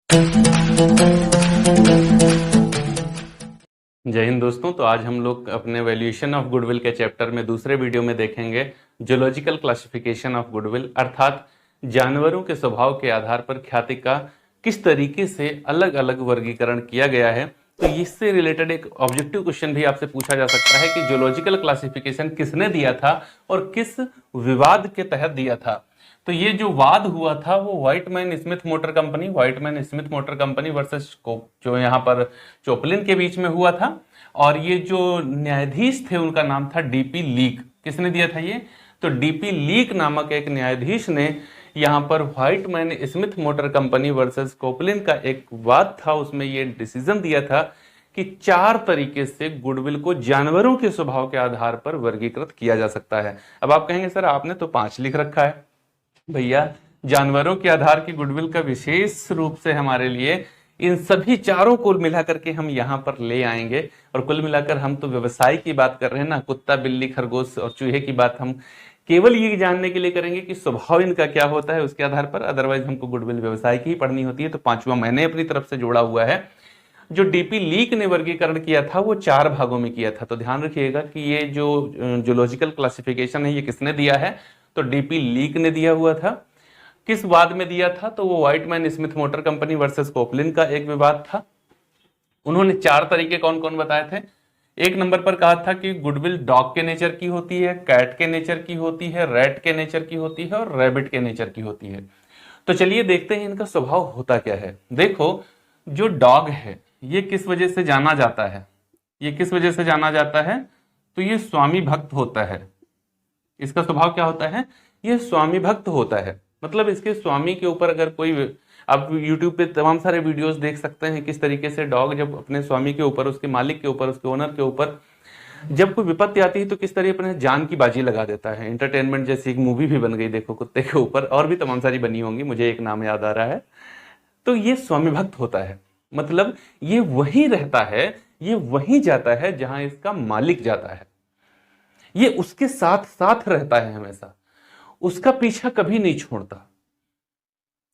जय हिंद दोस्तों। तो आज हम लोग अपने वैल्यूएशन ऑफ गुडविल के चैप्टर में दूसरे वीडियो में देखेंगे जूलॉजिकल क्लासिफिकेशन ऑफ गुडविल, अर्थात जानवरों के स्वभाव के आधार पर ख्याति का किस तरीके से अलग अलग वर्गीकरण किया गया है। तो इससे रिलेटेड एक ऑब्जेक्टिव क्वेश्चन भी आपसे पूछा जा सकता है कि जूलॉजिकल क्लासिफिकेशन किसने दिया था और किस विवाद के तहत दिया था। तो ये जो वाद हुआ था वो Whiteman Smith Motor Company versus जो यहाँ पर चोपलिन के बीच में हुआ था। और ये जो न्यायाधीश थे उनका नाम था डीपी लीक। किसने दिया था ये? तो डीपी लीक नामक एक न्यायाधीश ने यहाँ पर Whiteman Smith Motor Company versus Coplin का एक वाद था, उसमें ये डिसीजन दिया था कि 4 तरीके से गुडविल को जानवरों के स्वभाव के आधार पर वर्गीकृत किया जा सकता है। अब आप कहेंगे सर आपने तो 5 लिख रखा है। भैया जानवरों के आधार की गुडविल का विशेष रूप से हमारे लिए इन सभी चारों को मिलाकर के हम यहाँ पर ले आएंगे। और कुल मिलाकर हम तो व्यवसाय की बात कर रहे हैं ना, कुत्ता बिल्ली खरगोश और चूहे की बात हम केवल ये जानने के लिए करेंगे कि स्वभाव इनका क्या होता है उसके आधार पर। अदरवाइज हमको गुडविल व्यवसाय की ही पढ़नी होती है। तो 5वां मैंने अपनी तरफ से जोड़ा हुआ है। जो डीपी लीक ने वर्गीकरण किया था वो 4 भागों में किया था। तो ध्यान रखिएगा कि ये जो जूलॉजिकल क्लासिफिकेशन है ये किसने दिया है? तो डीपी लीक ने दिया हुआ था। किस वाद में दिया था? तो वो Whiteman Smith Motor Company versus Coplin का एक विवाद था। उन्होंने 4 तरीके कौन कौन बताए थे। 1 नंबर पर कहा था कि गुडविल डॉग के नेचर की होती है, कैट के नेचर की होती है, रैट के नेचर की होती है और रैबिट के नेचर की होती है। तो चलिए देखते हैं इनका स्वभाव होता क्या है। देखो जो डॉग है ये किस वजह से जाना जाता है? ये किस वजह से जाना जाता है? तो ये स्वामी भक्त होता है। इसका स्वभाव क्या होता है? ये स्वामी भक्त होता है। मतलब इसके स्वामी के ऊपर अगर कोई, आप YouTube पे तमाम सारे वीडियोस देख सकते हैं किस तरीके से डॉग जब अपने स्वामी के ऊपर, उसके मालिक के ऊपर, उसके ओनर के ऊपर जब कोई विपत्ति आती है तो किस तरह अपने जान की बाजी लगा देता है। एंटरटेनमेंट जैसी एक मूवी भी बन गई देखो कुत्ते के ऊपर, और भी तमाम सारी बनी होंगी, मुझे एक नाम याद आ रहा है। तो ये स्वामी भक्त होता है, मतलब ये वहीं रहता है, ये वहीं जाता है जहां इसका मालिक जाता है। ये उसके साथ साथ रहता है हमेशा, उसका पीछा कभी नहीं छोड़ता।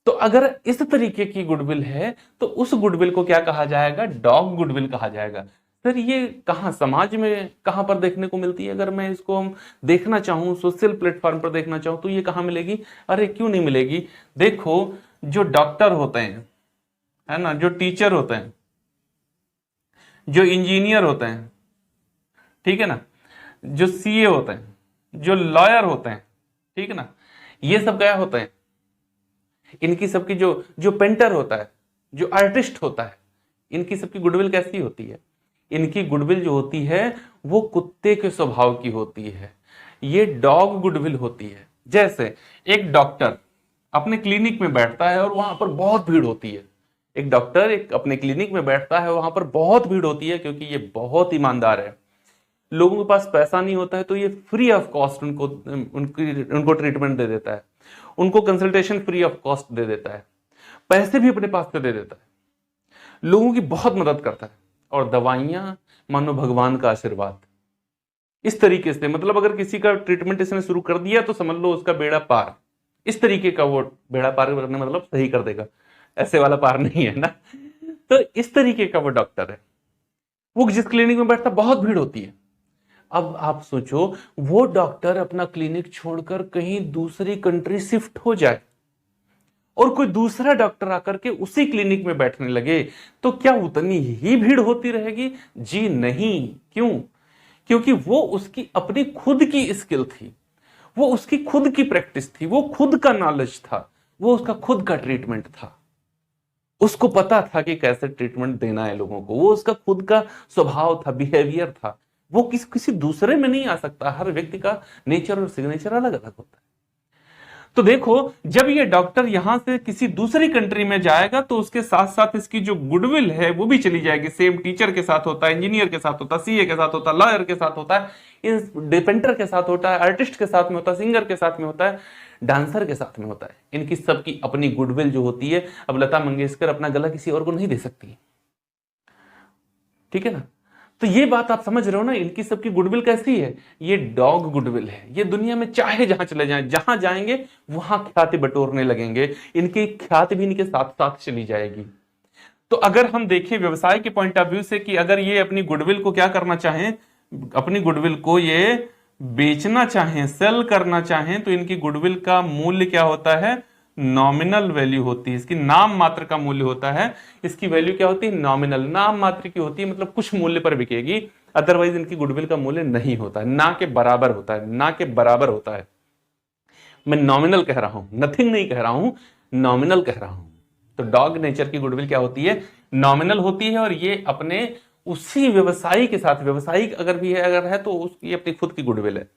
तो अगर इस तरीके की गुडविल है तो उस गुडविल को क्या कहा जाएगा? डॉग गुडविल कहा जाएगा। सर ये कहां समाज में कहां पर देखने को मिलती है? अगर मैं इसको हम देखना चाहूं, सोशल प्लेटफॉर्म पर देखना चाहूं तो ये कहां मिलेगी? अरे क्यों नहीं मिलेगी? देखो जो डॉक्टर होते हैं, है ना, जो टीचर होते हैं, जो इंजीनियर होते हैं, ठीक है ना, जो सीए होते हैं, जो लॉयर होते हैं, ठीक है ना, ये सब क्या होते हैं? इनकी सबकी जो पेंटर होता है, जो आर्टिस्ट होता है, इनकी सबकी गुडविल कैसी होती है? इनकी गुडविल जो होती है वो कुत्ते के स्वभाव की होती है। ये डॉग गुडविल होती है। जैसे एक डॉक्टर अपने क्लिनिक में बैठता है और वहां पर बहुत भीड़ होती है। एक डॉक्टर एक अपने क्लिनिक में बैठता है, वहां पर बहुत भीड़ होती है, क्योंकि ये बहुत ईमानदार है। लोगों के पास पैसा नहीं होता है तो ये फ्री ऑफ कॉस्ट उनको ट्रीटमेंट दे देता है, उनको कंसल्टेशन फ्री ऑफ कॉस्ट दे देता है, पैसे भी अपने पास से दे देता है, लोगों की बहुत मदद करता है, और दवाइयां मानो भगवान का आशीर्वाद। इस तरीके से मतलब अगर किसी का ट्रीटमेंट इसने शुरू कर दिया तो समझ लो उसका बेड़ा पार। इस तरीके का वो बेड़ा पार करने मतलब सही कर देगा, ऐसे वाला पार नहीं है ना। तो इस तरीके का वो डॉक्टर है। वो जिस क्लिनिक में बैठता बहुत भीड़ होती है। अब आप सोचो वो डॉक्टर अपना क्लिनिक छोड़कर कहीं दूसरी कंट्री शिफ्ट हो जाए और कोई दूसरा डॉक्टर आकर के उसी क्लिनिक में बैठने लगे तो क्या उतनी ही भीड़ होती रहेगी? जी नहीं। क्यों? क्योंकि वो उसकी अपनी खुद की स्किल थी, वो उसकी खुद की प्रैक्टिस थी, वो खुद का नॉलेज था, वो उसका खुद का ट्रीटमेंट था। उसको पता था कि कैसे ट्रीटमेंट देना है लोगों को, वो उसका खुद का स्वभाव था, बिहेवियर था। वो किसी दूसरे में नहीं आ सकता। हर व्यक्ति का नेचर और सिग्नेचर अलग अलग होता है। तो देखो जब ये डॉक्टर यहां से किसी दूसरी कंट्री में जाएगा तो उसके साथ साथ इसकी जो गुडविल है वो भी चली जाएगी। सेम टीचर के साथ होता है, इंजीनियर के साथ होता है, सीए के साथ होता है, लॉयर के साथ होता है, डिपेंटर के साथ होता है, आर्टिस्ट के साथ में होता है, सिंगर के साथ में होता है, डांसर के साथ में होता है। इनकी सबकी अपनी गुडविल जो होती है। अब लता मंगेशकर अपना गला किसी और को नहीं दे सकती, ठीक है ना। तो ये बात आप समझ रहे हो ना, इनकी सबकी गुडविल कैसी है? ये डॉग गुडविल है। ये दुनिया में चाहे जहां चले जाएं, जहां जाएंगे वहां ख्याति बटोरने लगेंगे। इनकी ख्याति भी इनके साथ साथ चली जाएगी। तो अगर हम देखें व्यवसाय के पॉइंट ऑफ व्यू से कि अगर ये अपनी गुडविल को क्या करना चाहें, अपनी गुडविल को ये बेचना चाहें, सेल करना चाहें, तो इनकी गुडविल का मूल्य क्या होता है, नॉमिनल वैल्यू होती है। इसकी नाम मात्र का मूल्य होता है, इसकी वैल्यू क्या होती है, नॉमिनल, नाम मात्र की होती है, मतलब कुछ मूल्य पर बिकेगी, अदरवाइज इनकी गुडविल का मूल्य नहीं होता है, ना के बराबर होता है, ना के बराबर होता है। मैं नॉमिनल कह रहा हूं, नथिंग नहीं कह रहा हूं, नॉमिनल कह रहा हूं। तो डॉग नेचर की गुडविल क्या होती है, नॉमिनल होती है, और ये अपने उसी व्यवसायी के साथ, व्यवसायिक अगर भी है, अगर है तो उसकी अपनी खुद की गुडविल है,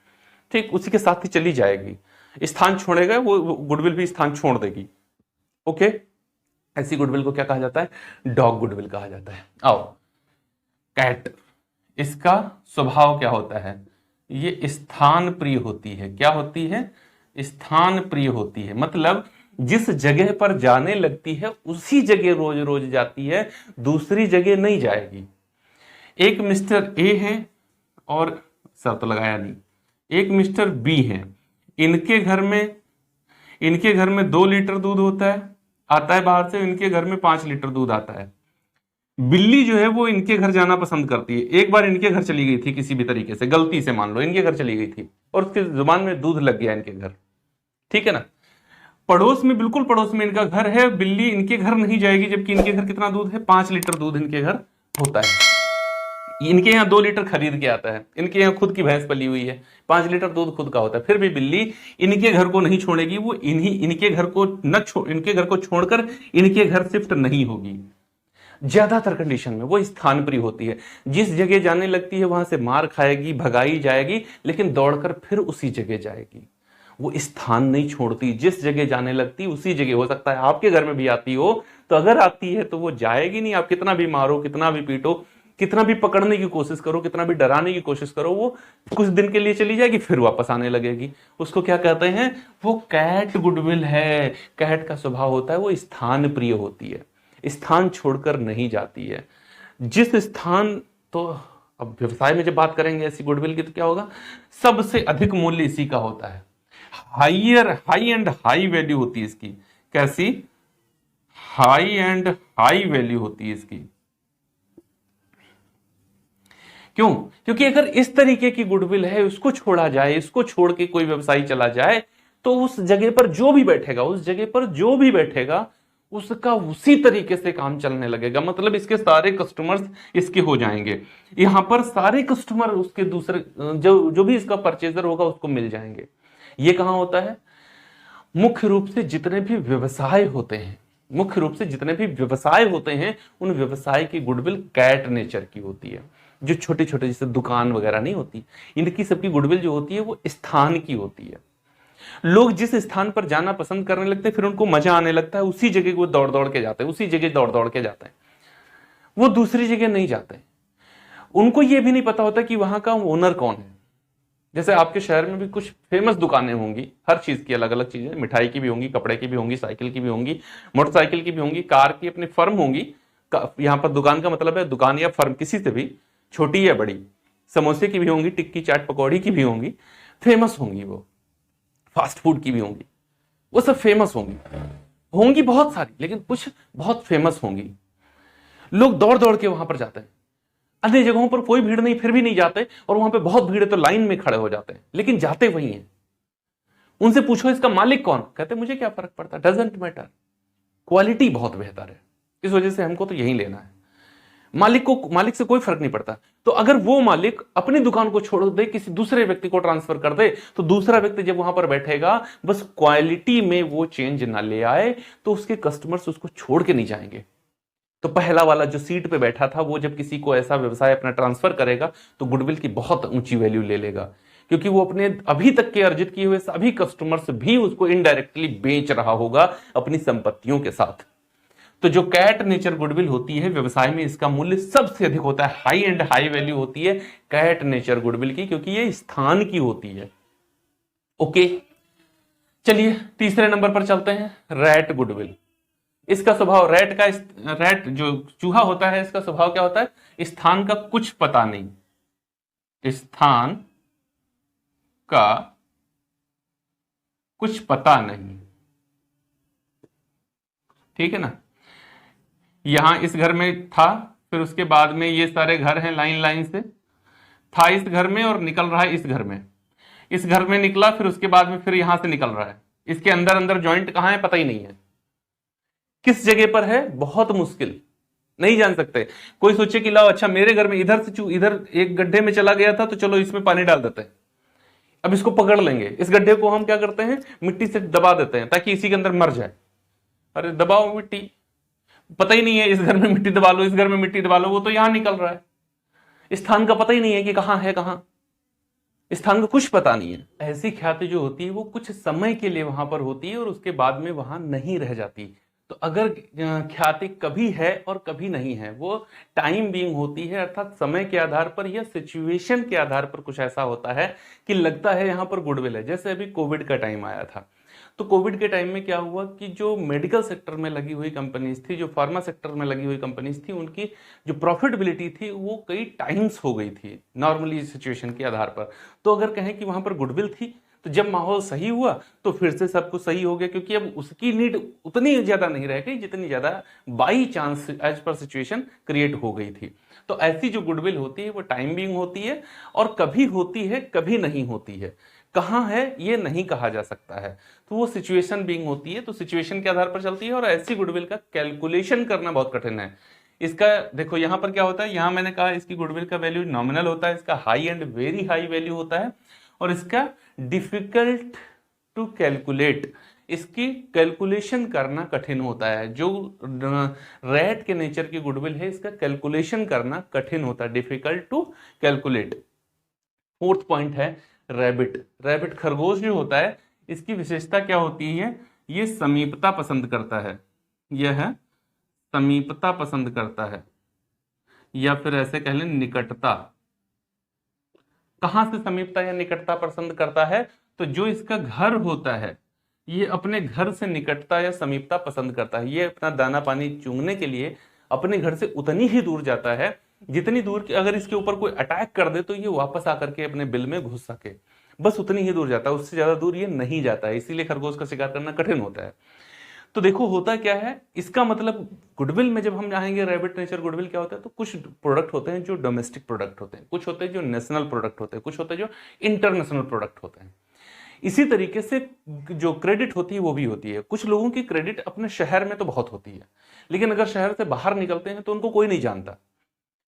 ठीक, उसी के साथ ही चली जाएगी। स्थान छोड़ेगा वो गुडविल भी स्थान छोड़ देगी। ओके, ऐसी गुडविल को क्या कहा जाता है, डॉग गुडविल कहा जाता है। आओ, कैट, इसका स्वभाव क्या होता है, ये स्थान प्रिय होती है। क्या होती है, स्थान प्रिय होती है, मतलब जिस जगह पर जाने लगती है उसी जगह रोज रोज जाती है, दूसरी जगह नहीं जाएगी। एक मिस्टर ए है और सर तो लगाया नहीं, एक मिस्टर बी है, इनके घर में 2 लीटर दूध होता है, आता है बाहर से, इनके घर में 5 लीटर दूध आता है। बिल्ली जो है वो इनके घर जाना पसंद करती है। एक बार इनके घर चली गई थी, किसी भी तरीके से गलती से मान लो इनके घर चली गई थी, और उसकी जुबान में दूध लग गया इनके घर, ठीक है ना। पड़ोस में, बिल्कुल पड़ोस में इनका घर है, बिल्ली इनके घर नहीं जाएगी, जबकि इनके घर कितना दूध है, 5 लीटर दूध इनके घर होता है। इनके यहाँ 2 लीटर खरीद के आता है, इनके यहाँ खुद की भैंस पली हुई है, 5 लीटर दूध खुद का होता है, फिर भी बिल्ली इनके घर को नहीं छोड़ेगी, वो इनके घर को इनके घर को छोड़कर इनके घर शिफ्ट नहीं होगी। ज्यादातर कंडीशन में वो स्थान प्रिय होती है, जिस जगह जाने लगती है वहां से मार खाएगी, भगाई जाएगी, लेकिन दौड़कर फिर उसी जगह जाएगी। वो स्थान नहीं छोड़ती, जिस जगह जाने लगती उसी जगह। हो सकता है आपके घर में भी आती हो, तो अगर आती है तो वो जाएगी नहीं, आप कितना भी मारो, कितना भी पीटो, कितना भी पकड़ने की कोशिश करो, कितना भी डराने की कोशिश करो, वो कुछ दिन के लिए चली जाएगी, फिर वापस आने लगेगी। उसको क्या कहते हैं, वो कैट गुडविल है। कैट का स्वभाव होता है वो स्थान प्रिय होती है, स्थान छोड़कर नहीं जाती है। जिस स्थान, तो अब व्यवसाय में जब बात करेंगे ऐसी गुडविल की, तो क्या होगा, सबसे अधिक मूल्य इसी का होता है। हाई एंड हाई वैल्यू होती है इसकी। कैसी, हाई एंड हाई वैल्यू होती है इसकी। क्यों, क्योंकि अगर इस तरीके की गुडविल है, उसको छोड़ा जाए, इसको छोड़ के कोई व्यवसायी चला जाए, तो उस जगह पर जो भी बैठेगा, उस जगह पर जो भी बैठेगा, उसका उसी तरीके से काम चलने लगेगा। मतलब इसके सारे कस्टमर्स इसके हो जाएंगे, यहां पर सारे कस्टमर उसके दूसरे जो भी इसका परचेजर होगा उसको मिल जाएंगे। ये कहां होता है, मुख्य रूप से जितने भी व्यवसाय होते हैं, मुख्य रूप से जितने भी व्यवसाय होते हैं, उन व्यवसाय की गुडविल कैट नेचर की होती है। जो छोटे छोटे जैसे दुकान वगैरह नहीं होती, इनकी सबकी गुडविल जो होती है वो स्थान की होती है। लोग जिस स्थान पर जाना पसंद करने लगते हैं, फिर उनको मजा आने लगता है, उसी जगह वो दौड़ दौड़ के जाते हैं, उसी जगह दौड़ दौड़ के जाते हैं, वो दूसरी जगह नहीं जाते। उनको ये भी नहीं पता होता कि वहां का ओनर कौन है। जैसे आपके शहर में भी कुछ फेमस दुकानें होंगी, हर चीज की अलग अलग चीजें, मिठाई की भी होंगी, कपड़े की भी होंगी, साइकिल की भी होंगी, मोटरसाइकिल की भी होंगी, कार की अपनी फर्म होंगी। यहां पर दुकान का मतलब है दुकान या फर्म किसी से भी, छोटी या बड़ी। समोसे की भी होंगी, टिक्की चाट पकौड़ी की भी होंगी, फेमस होंगी वो। फास्ट फूड की भी होंगी, वो सब फेमस होंगी बहुत सारी, लेकिन कुछ बहुत फेमस होंगी। लोग दौड़ दौड़ के वहां पर जाते हैं। अन्य जगहों पर कोई भीड़ नहीं, फिर भी नहीं जाते, और वहां पे बहुत भीड़ है तो लाइन में खड़े हो जाते हैं, लेकिन जाते वही हैं। उनसे पूछो इसका मालिक कौन, कहते मुझे क्या फर्क पड़ता, डजंट मैटर, क्वालिटी बहुत बेहतर है, इस वजह से हमको तो यही लेना है। मालिक से कोई फर्क नहीं पड़ता। तो अगर वो मालिक अपनी दुकान को छोड़ दे, किसी दूसरे व्यक्ति को ट्रांसफर कर दे, तो दूसरा व्यक्ति जब वहां पर बैठेगा, बस क्वालिटी में वो चेंज ना ले आए, तो उसके कस्टमर्स उसको छोड़ के नहीं जाएंगे। तो पहला वाला जो सीट पे बैठा था, वो जब किसी को ऐसा व्यवसाय अपना ट्रांसफर करेगा, तो गुडविल की बहुत ऊंची वैल्यू ले लेगा, क्योंकि वो अपने अभी तक के अर्जित किए हुए सभी कस्टमर्स भी उसको इनडायरेक्टली बेच रहा होगा अपनी संपत्तियों के साथ। तो जो कैट नेचर गुडविल होती है, व्यवसाय में इसका मूल्य सबसे अधिक होता है, हाई एंड हाई वैल्यू होती है कैट नेचर गुडविल की, क्योंकि ये स्थान की होती है। ओके, चलिए तीसरे नंबर पर चलते हैं, रैट गुडविल। इसका स्वभाव, रैट जो चूहा होता है, इसका स्वभाव क्या होता है, स्थान का कुछ पता नहीं, स्थान का कुछ पता नहीं, ठीक है ना। यहां इस घर में था, फिर उसके बाद में ये सारे घर हैं लाइन लाइन से, था इस घर में और निकल रहा है इस घर में, इस घर में निकला, फिर उसके बाद में फिर यहां से निकल रहा है। इसके अंदर अंदर जॉइंट कहां है पता ही नहीं है, किस जगह पर है बहुत मुश्किल, नहीं जान सकते। कोई सोचे कि लाओ अच्छा मेरे घर में इधर से इधर एक गड्ढे में चला गया था तो चलो इसमें पानी डाल देते हैं, अब इसको पकड़ लेंगे, इस गड्ढे को हम क्या करते हैं मिट्टी से दबा देते हैं ताकि इसी के अंदर मर जाए। अरे दबाओ मिट्टी, पता ही नहीं है इस घर में मिट्टी दबा लो, इस घर में मिट्टी दबा लो, वो तो यहां निकल रहा है। स्थान का पता ही नहीं है कि कहां है, कहां स्थान का कुछ पता नहीं है। ऐसी ख्याति जो होती है वो कुछ समय के लिए वहां पर होती है और उसके बाद में वहां नहीं रह जाती। तो अगर ख्याति कभी है और कभी नहीं है, वो टाइम बीइंग होती है, अर्थात समय के आधार पर या सिचुएशन के आधार पर कुछ ऐसा होता है कि लगता है यहां पर गुडविल है। जैसे अभी कोविड का टाइम आया था, तो कोविड के टाइम में क्या हुआ कि जो मेडिकल सेक्टर में लगी हुई कंपनीज थी, जो फार्मा सेक्टर में लगी हुई कंपनीज थी, उनकी जो प्रॉफिटेबिलिटी थी वो कई टाइम्स हो गई थी नॉर्मली सिचुएशन के आधार पर। तो अगर कहें कि वहां पर गुडविल थी, तो जब माहौल सही हुआ तो फिर से सब कुछ सही हो गया, क्योंकि अब उसकी नीड उतनी ज्यादा नहीं रह गई जितनी ज्यादा by chance as per situation create हो गई थी। तो ऐसी जो गुडविल होती है वो टाइम बीइंग होती है और कभी होती है कभी नहीं होती है। कहां है ये नहीं कहा जा सकता है, तो वो सिचुएशन बीइंग होती है, तो सिचुएशन के आधार पर चलती है। और ऐसी गुडविल का कैलकुलेशन करना बहुत कठिन है। इसका देखो यहां पर क्या होता है, यहां मैंने कहा इसकी गुडविल का वैल्यू नॉमिनल होता है, इसका high and very high value होता है, और इसका डिफिकल्ट टू कैलकुलेट, इसकी कैलकुलेशन करना कठिन होता है। जो रैट के नेचर की गुडविल है इसका कैलकुलेशन करना कठिन होता है, difficult to calculate. Fourth point है रैबिट। रैबिट खरगोश जो होता है इसकी विशेषता क्या होती है, ये समीपता पसंद करता है, यह है समीपता पसंद करता है, या फिर ऐसे कह लें निकटता। कहां से समीपता या निकटता पसंद करता है, तो जो इसका घर होता है ये अपने घर से निकटता या समीपता पसंद करता है। ये अपना दाना पानी चूंगने के लिए अपने घर से उतनी ही दूर जाता है जितनी दूर कि अगर इसके ऊपर कोई अटैक कर दे तो ये वापस आकर के अपने बिल में घुस सके, बस उतनी ही दूर जाता है, उससे ज्यादा दूर ये नहीं जाता है। इसीलिए खरगोश का शिकार करना कठिन होता है। तो देखो होता क्या है, इसका मतलब गुडविल में जब हम जाएंगे रैबिट नेचर गुडविल क्या होता है, तो कुछ प्रोडक्ट होते हैं जो डोमेस्टिक प्रोडक्ट होते हैं, कुछ होते हैं जो नेशनल प्रोडक्ट होते हैं, कुछ होते हैं जो इंटरनेशनल प्रोडक्ट होते हैं। इसी तरीके से जो क्रेडिट होती है वो भी होती है। कुछ लोगों की क्रेडिट अपने शहर में तो बहुत होती है, लेकिन अगर शहर से बाहर निकलते हैं तो उनको कोई नहीं जानता।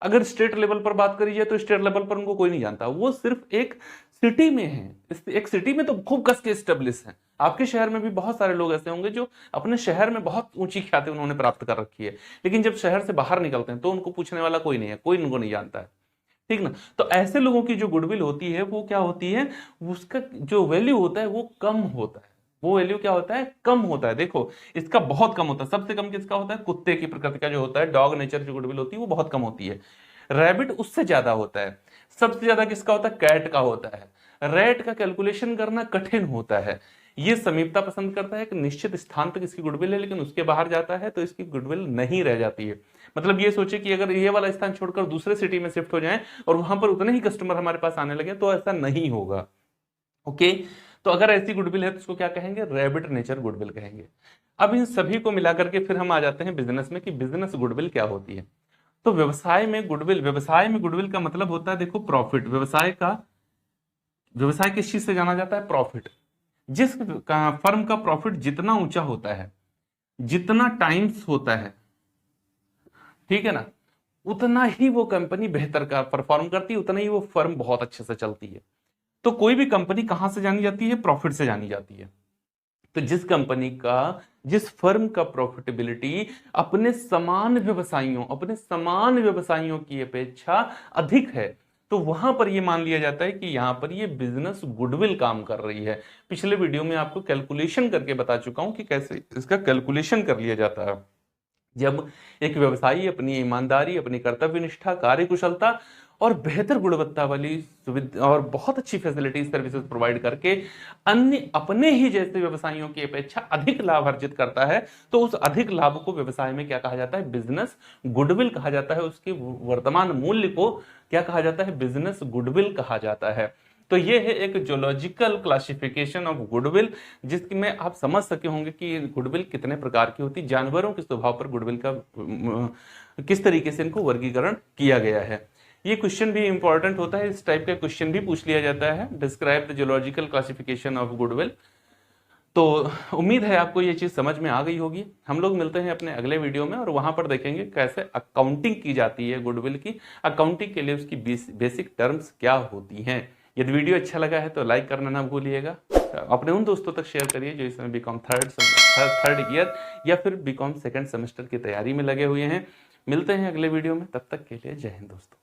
अगर स्टेट लेवल पर बात करी जाए तो स्टेट लेवल पर उनको कोई नहीं जानता, वो सिर्फ एक सिटी में है, एक सिटी में तो खूब कस के स्टेब्लिश है। आपके शहर में भी बहुत सारे लोग ऐसे होंगे जो अपने शहर में बहुत ऊंची ख्याति उन्होंने प्राप्त कर रखी है, लेकिन जब शहर से बाहर निकलते हैं तो उनको पूछने वाला कोई नहीं है, कोई उनको नहीं जानता है, ठीक ना। तो ऐसे लोगों की जो गुडविल होती है वो क्या होती है, उसका जो वैल्यू होता है वो कम होता है। वो वैल्यू क्या होता है, कम होता है। देखो इसका बहुत कम होता है। सबसे कम किसका होता है, कुत्ते की प्रकृति का जो होता है, डॉग नेचर जो गुडविल होती है वो बहुत कम होती है। रैबिट उससे ज्यादा होता है। सबसे ज्यादा किसका होता है, कैट का होता है। रैट का कैलकुलेशन करना कठिन होता है। ये समीपता पसंद करता है, एक निश्चित स्थान तक इसकी गुडविल है, लेकिन उसके बाहर जाता है तो इसकी गुडविल नहीं रह जाती है। मतलब ये सोचे कि अगर ये वाला स्थान छोड़कर दूसरे सिटी में शिफ्ट हो जाएं और वहां पर उतने ही कस्टमर हमारे पास आने लगे तो ऐसा नहीं होगा। ओके, तो अगर ऐसी गुडविल है तो उसको क्या कहेंगे, रैबिट नेचर गुडविल कहेंगे। अब इन सभी को मिलाकर के फिर हम आ जाते हैं बिजनेस में कि बिजनेस गुडविल क्या होती है। तो व्यवसाय में गुडविल का मतलब होता है, देखो प्रॉफिट। व्यवसाय किस चीज से जाना जाता है, प्रॉफिट। जिस फर्म का प्रॉफिट जितना ऊंचा होता है, जितना टाइम्स होता है, ठीक है ना, उतना ही वो कंपनी बेहतर का परफॉर्म करती है, उतना ही वो फर्म बहुत अच्छे से चलती है। तो कोई भी कंपनी कहां से जानी जाती है, प्रॉफिट से जानी जाती है। तो जिस फर्म का प्रॉफिटेबिलिटी अपने समान व्यवसायियों की अपेक्षा अधिक है, तो वहां पर यह मान लिया जाता है कि यहां पर ये बिजनेस गुडविल काम कर रही है। पिछले वीडियो में आपको कैलकुलेशन करके बता चुका हूं कि कैसे इसका कैलकुलेशन कर लिया जाता है। जब एक व्यवसायी अपनी ईमानदारी, अपनी कर्तव्य निष्ठा, कार्यकुशलता और बेहतर गुणवत्ता वाली सुविधा और बहुत अच्छी फैसिलिटीज सर्विसेज प्रोवाइड करके अन्य अपने ही जैसे व्यवसायियों की अपेक्षा अधिक लाभ अर्जित करता है, तो उस अधिक लाभ को व्यवसाय में क्या कहा जाता है, बिजनेस गुडविल कहा जाता है। उसके वर्तमान मूल्य को क्या कहा जाता है, बिजनेस गुडविल कहा जाता है। तो ये है एक जोलॉजिकल क्लासिफिकेशन ऑफ गुडविल, जिसमें आप समझ सके होंगे कि गुडविल कितने प्रकार की होती है, जानवरों के स्वभाव पर गुडविल का किस तरीके से इनको वर्गीकरण किया गया है। ये क्वेश्चन भी इंपॉर्टेंट होता है, इस टाइप का क्वेश्चन भी पूछ लिया जाता है, describe the zoological classification of goodwill. तो उम्मीद है आपको ये चीज समझ में आ गई होगी। हम लोग मिलते हैं अपने अगले वीडियो में और वहां पर देखेंगे कैसे अकाउंटिंग की जाती है गुडविल की, अकाउंटिंग के लिए उसकी बेसिक टर्म्स क्या होती हैं। यदि वीडियो अच्छा लगा है तो लाइक करना ना भूलिएगा, अपने उन दोस्तों तक शेयर करिए जो इस समय बीकॉम थर्ड ईयर या फिर बीकॉम सेकंड सेमेस्टर की तैयारी में लगे हुए हैं। मिलते हैं अगले वीडियो में, तब तक के लिए जय हिंद दोस्तों।